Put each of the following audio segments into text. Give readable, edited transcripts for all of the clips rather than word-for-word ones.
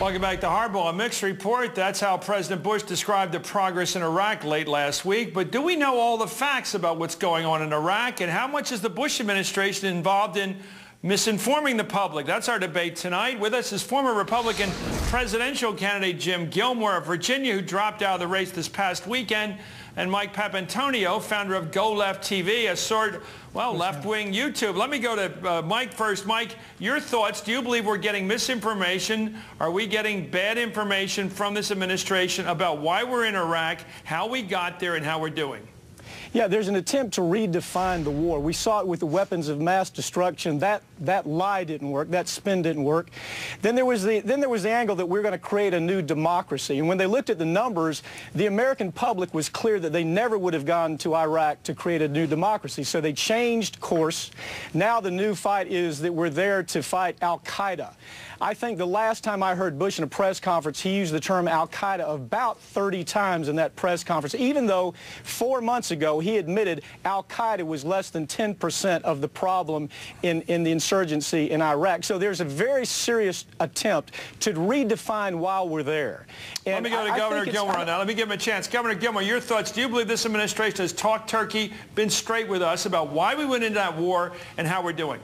Welcome back to Hardball. A mixed report. That's how President Bush described the progress in Iraq late last week. But do we know all the facts about what's going on in Iraq? And how much is the Bush administration involved in misinforming the public? That's our debate tonight. With us is former Republican presidential candidate Jim Gilmore of Virginia, who dropped out of the race this past weekend, and Mike Papantonio, founder of Go Left TV, a sort, well, left-wing YouTube. Let me go to Mike first. Mike, your thoughts. Do you believe we're getting misinformation? Are we getting bad information from this administration about why we're in Iraq, how we got there, and how we're doing? Yeah, there's an attempt to redefine the war. We saw it with the weapons of mass destruction. That lie didn't work. That spin didn't work. Then there was the angle that we're going to create a new democracy. And when they looked at the numbers, the American public was clear that they never would have gone to Iraq to create a new democracy. So they changed course. Now the new fight is that we're there to fight al-Qaeda. I think the last time I heard Bush in a press conference, he used the term al-Qaeda about 30 times in that press conference, even though 4 months ago he admitted al-Qaeda was less than 10% of the problem in the insurgency in Iraq. So there's a very serious attempt to redefine while we're there. And let me go to Governor Gilmore on that. Let me give him a chance. Governor Gilmore, your thoughts. Do you believe this administration has talked turkey, been straight with us about why we went into that war and how we're doing?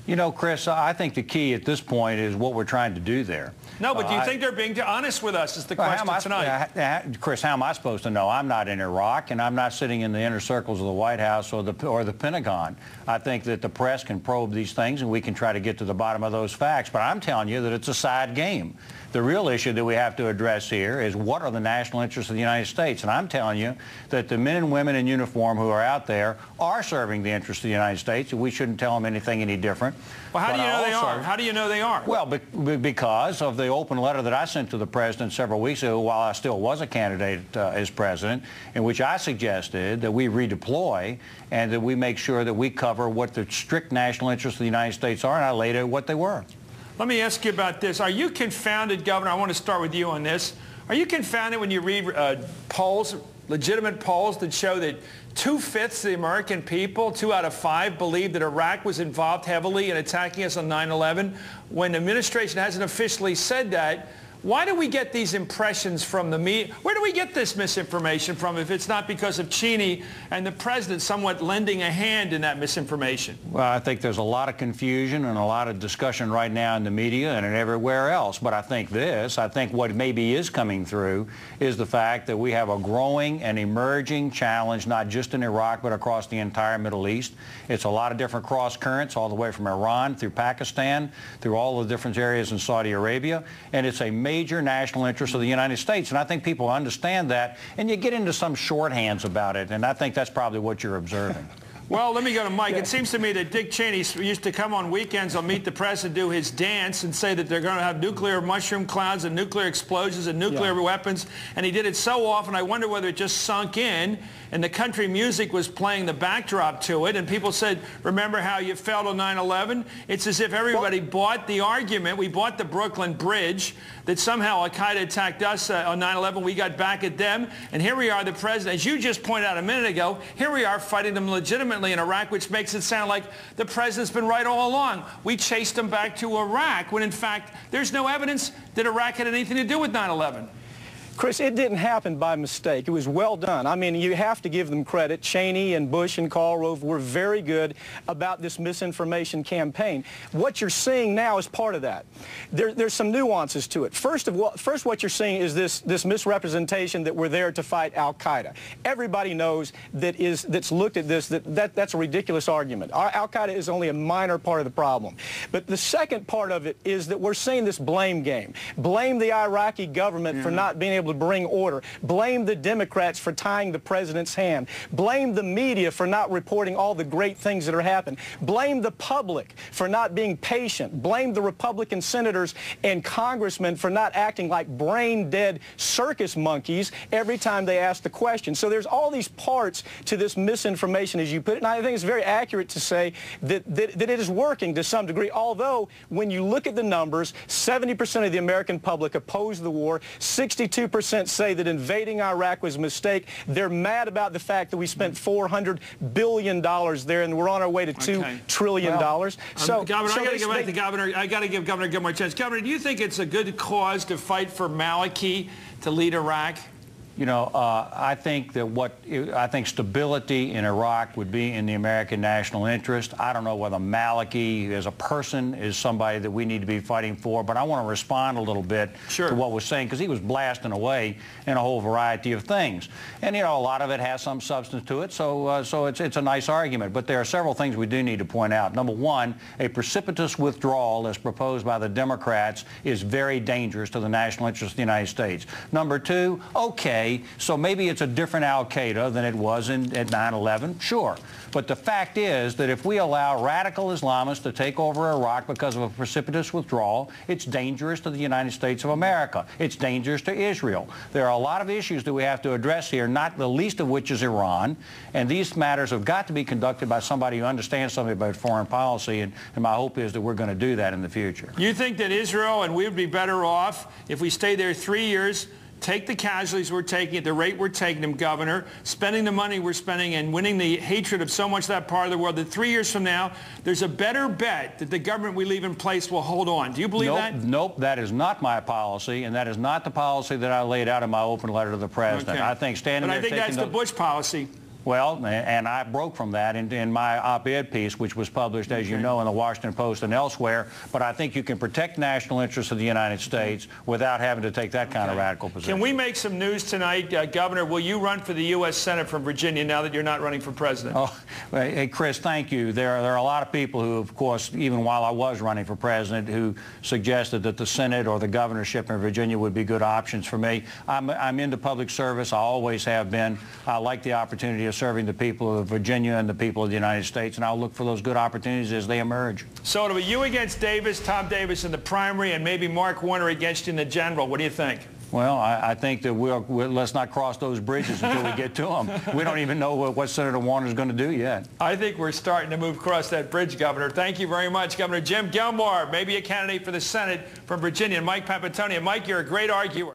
You know, Chris, I think the key at this point is what we're trying to do there. No, but do you think they're being honest with us is the question tonight. Chris, how am I supposed to know? I'm not in Iraq, and I'm not sitting in the inner circles of the White House or the Pentagon. I think that the press can probe these things, and we can try to get to the bottom of those facts. But I'm telling you that it's a side game. The real issue that we have to address here is what are the national interests of the United States? And I'm telling you that the men and women in uniform who are out there are serving the interests of the United States, and we shouldn't tell them anything any different. Well, how do you know they are? How do you know they are? Well, because of the open letter that I sent to the president several weeks ago while I still was a candidate as president, in which I suggested that we redeploy and that we make sure that we cover what the strict national interests of the United States are, and I laid out what they were. Let me ask you about this. Are you confounded, Governor? I want to start with you on this. Are you confounded when you read polls, legitimate polls that show that 2/5 of the American people, 2 out of 5, believe that Iraq was involved heavily in attacking us on 9/11? When the administration hasn't officially said that, why do we get these impressions from the media? Where do we get this misinformation from if it's not because of Cheney and the president somewhat lending a hand in that misinformation? Well, I think there's a lot of confusion and a lot of discussion right now in the media and everywhere else. But I think what maybe is coming through is the fact that we have a growing and emerging challenge, not just in Iraq, but across the entire Middle East. It's a lot of different cross currents all the way from Iran through Pakistan, through all the different areas in Saudi Arabia. And it's a major national interest of the United States, and I think people understand that, and you get into some shorthands about it, and I think that's probably what you're observing. Well, let me go to Mike. It seems to me that Dick Cheney used to come on weekends on Meet the Press and do his dance and say that they're going to have nuclear mushroom clouds and nuclear explosions and nuclear weapons, and he did it so often I wonder whether it just sunk in and the country music was playing the backdrop to it, and people said, remember how you fell on 9/11? It's as if everybody bought the argument. We bought the Brooklyn Bridge, that somehow al-Qaeda attacked us on 9/11. We got back at them, and here we are, the president, as you just pointed out a minute ago, here we are fighting them legitimately in Iraq, which makes it sound like the president's been right all along. We chased them back to Iraq, when in fact there's no evidence that Iraq had anything to do with 9/11. Chris, it didn't happen by mistake. It was well done. I mean, you have to give them credit. Cheney and Bush and Karl Rove were very good about this misinformation campaign. What you're seeing now is part of that. There's some nuances to it. First, what you're seeing is this misrepresentation that we're there to fight al-Qaeda. Everybody knows that's looked at this that's a ridiculous argument. Al-Qaeda is only a minor part of the problem. But the second part of it is that we're seeing this blame game. Blame the Iraqi government for not being able to bring order. Blame the Democrats for tying the president's hand. Blame the media for not reporting all the great things that are happening. Blame the public for not being patient. Blame the Republican senators and congressmen for not acting like brain-dead circus monkeys every time they ask the question. So there's all these parts to this misinformation, as you put it, and I think it's very accurate to say that it is working to some degree, although when you look at the numbers, 70% of the American public oppose the war, 62% 60% say that invading Iraq was a mistake. They're mad about the fact that we spent $400 billion there, and we're on our way to $2 trillion. Governor, I got to go back to Governor. I got to give Governor Gilmore a chance. Governor, do you think it's a good cause to fight for Maliki to lead Iraq? You know, I think that I think stability in Iraq would be in the American national interest. I don't know whether Maliki as a person is somebody that we need to be fighting for, but I want to respond a little bit to what was saying, because he was blasting away in a whole variety of things. And, you know, a lot of it has some substance to it, so it's a nice argument. But there are several things we do need to point out. Number one, a precipitous withdrawal as proposed by the Democrats is very dangerous to the national interest of the United States. Number two, okay, so maybe it's a different al-Qaeda than it was at 9/11, sure. But the fact is that if we allow radical Islamists to take over Iraq because of a precipitous withdrawal, it's dangerous to the United States of America. It's dangerous to Israel. There are a lot of issues that we have to address here, not the least of which is Iran. And these matters have got to be conducted by somebody who understands something about foreign policy, and my hope is that we're going to do that in the future. You think that Israel and we would be better off if we stay there 3 years, take the casualties we're taking at the rate we're taking them, Governor, spending the money we're spending and winning the hatred of so much of that part of the world, that 3 years from now, there's a better bet that the government we leave in place will hold on. Do you believe that? Nope, that is not my policy, and that is not the policy that I laid out in my open letter to the President. I think standing there taking that's the Bush policy. Well, and I broke from that in my op-ed piece, which was published, as you know, in the Washington Post and elsewhere. But I think you can protect national interests of the United States without having to take that kind of radical position. Can we make some news tonight? Governor, will you run for the U.S. Senate from Virginia now that you're not running for president? Oh, hey, Chris, thank you. There are a lot of people who, of course, even while I was running for president, who suggested that the Senate or the governorship in Virginia would be good options for me. I'm into public service. I always have been. I like the opportunity of serving the people of Virginia and the people of the United States, and I'll look for those good opportunities as they emerge. So it'll be you against Davis, Tom Davis in the primary, and maybe Mark Warner against you in the general. What do you think? Well, I think that let's not cross those bridges until we get to them. We don't even know what Senator Warner is going to do yet. I think we're starting to move across that bridge, Governor. Thank you very much, Governor Jim Gilmore, maybe a candidate for the Senate from Virginia, and Mike Papantonio. Mike, you're a great arguer.